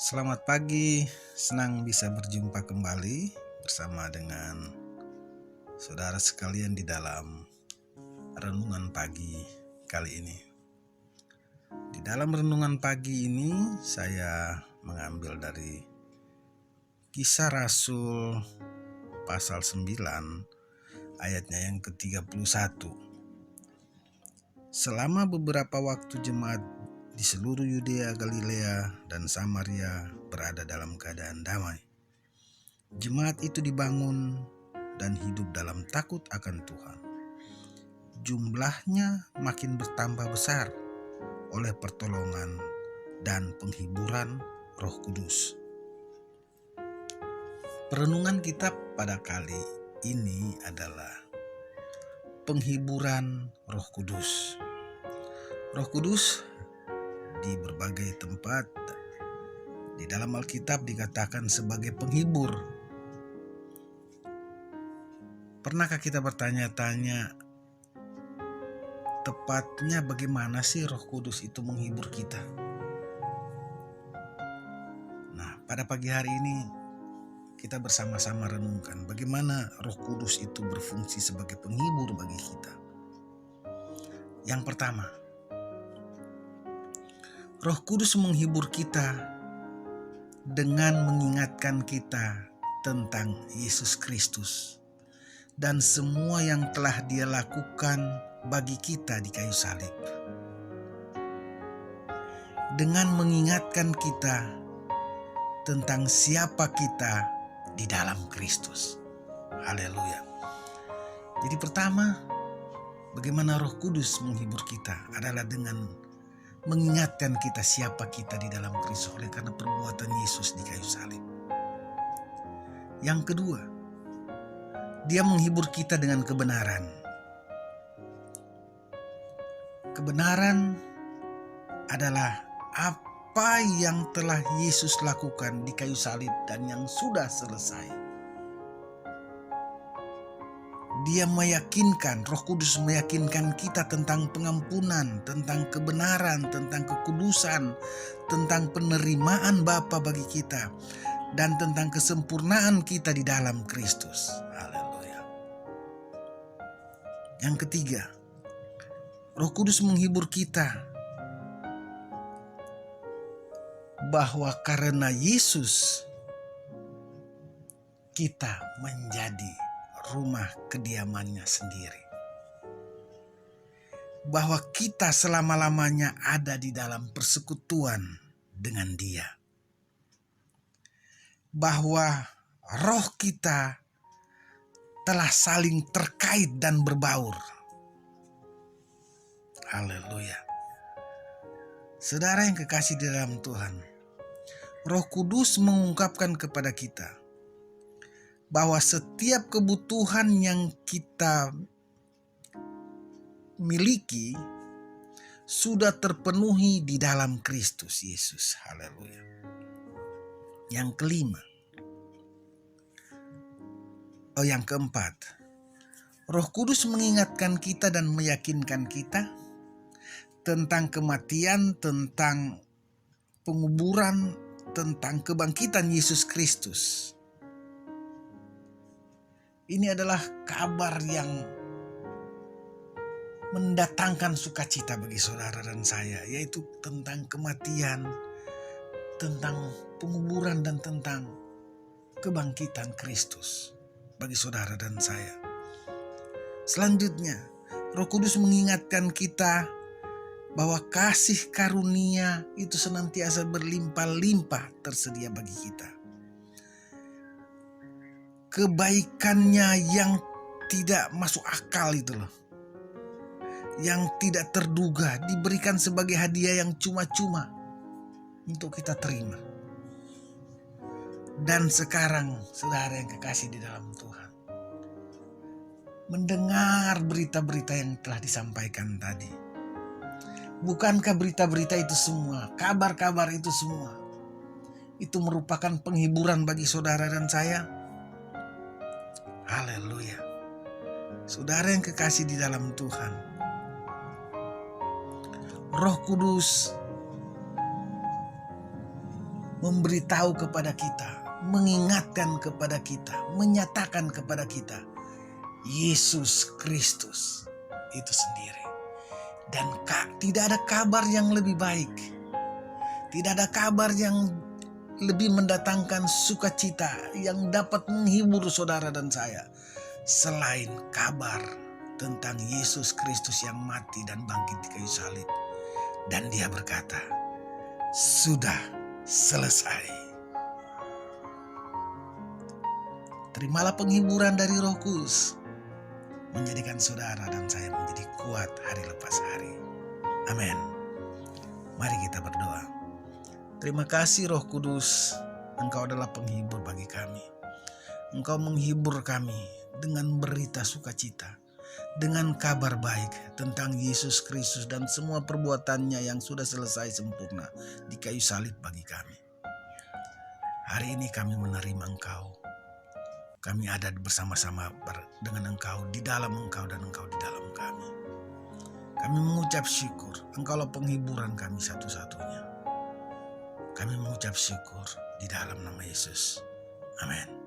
Selamat pagi, senang bisa berjumpa kembali bersama dengan saudara sekalian di dalam renungan pagi kali ini. Di dalam renungan pagi ini saya mengambil dari Kisah Rasul pasal 9 ayatnya yang ke-31. Selama beberapa waktu jemaat di seluruh Yudea, Galilea, dan Samaria berada dalam keadaan damai. Jemaat itu dibangun dan hidup dalam takut akan Tuhan. Jumlahnya makin bertambah besar oleh pertolongan dan penghiburan Roh Kudus. Perenungan kita pada kali ini adalah penghiburan Roh Kudus. Roh Kudus di berbagai tempat di dalam Alkitab dikatakan sebagai penghibur. Pernahkah kita bertanya-tanya, tepatnya bagaimana sih Roh Kudus itu menghibur kita? Nah, pada pagi hari ini kita bersama-sama renungkan bagaimana Roh Kudus itu berfungsi sebagai penghibur bagi kita. Yang pertama, Roh Kudus menghibur kita dengan mengingatkan kita tentang Yesus Kristus dan semua yang telah Dia lakukan bagi kita di kayu salib. Dengan mengingatkan kita tentang siapa kita di dalam Kristus. Haleluya. Jadi pertama, bagaimana Roh Kudus menghibur kita adalah dengan mengingatkan kita siapa kita di dalam Kristus oleh karena perbuatan Yesus di kayu salib. Yang kedua, Dia menghibur kita dengan kebenaran. Kebenaran adalah apa yang telah Yesus lakukan di kayu salib dan yang sudah selesai. Dia meyakinkan, Roh Kudus meyakinkan kita tentang pengampunan, tentang kebenaran, tentang kekudusan, tentang penerimaan Bapa bagi kita, dan tentang kesempurnaan kita di dalam Kristus. Haleluya. Yang ketiga, Roh Kudus menghibur kita bahwa karena Yesus kita menjadi rumah kediamannya sendiri. Bahwa kita selama-lamanya ada di dalam persekutuan dengan Dia. Bahwa roh kita telah saling terkait dan berbaur. Haleluya. Saudara yang kekasih di dalam Tuhan, Roh Kudus mengungkapkan kepada kita bahwa setiap kebutuhan yang kita miliki sudah terpenuhi di dalam Kristus Yesus. Haleluya. Yang kelima, yang keempat, Roh Kudus mengingatkan kita dan meyakinkan kita tentang kematian, tentang penguburan, tentang kebangkitan Yesus Kristus. Ini adalah kabar yang mendatangkan sukacita bagi saudara dan saya, yaitu tentang kematian, tentang penguburan, dan tentang kebangkitan Kristus bagi saudara dan saya. Selanjutnya, Roh Kudus mengingatkan kita bahwa kasih karunia itu senantiasa berlimpah-limpah tersedia bagi kita. Kebaikannya yang tidak masuk akal itu loh, yang tidak terduga, diberikan sebagai hadiah yang cuma-cuma untuk kita terima. Dan sekarang saudara yang kekasih di dalam Tuhan, mendengar berita-berita yang telah disampaikan tadi, bukankah berita-berita itu semua, kabar-kabar itu semua, itu merupakan penghiburan bagi saudara dan saya? Haleluya. Saudara yang kekasih di dalam Tuhan, Roh Kudus memberitahu kepada kita, mengingatkan kepada kita, menyatakan kepada kita Yesus Kristus itu sendiri. Dan tidak ada kabar yang lebih baik, tidak ada kabar yang lebih mendatangkan sukacita yang dapat menghibur saudara dan saya selain kabar tentang Yesus Kristus yang mati dan bangkit di kayu salib. Dan dia berkata, sudah selesai. Terimalah penghiburan dari Roh Kudus, menjadikan saudara dan saya menjadi kuat hari lepas hari. Amin. Mari kita berdoa. Terima kasih Roh Kudus, Engkau adalah penghibur bagi kami. Engkau menghibur kami dengan berita sukacita, dengan kabar baik tentang Yesus Kristus dan semua perbuatannya yang sudah selesai sempurna di kayu salib bagi kami. Hari ini kami menerima Engkau. Kami ada bersama-sama dengan Engkau, di dalam Engkau dan Engkau di dalam kami. Kami mengucap syukur, Engkaulah penghiburan kami satu-satunya. Kami mengucap syukur di dalam nama Yesus. Amin.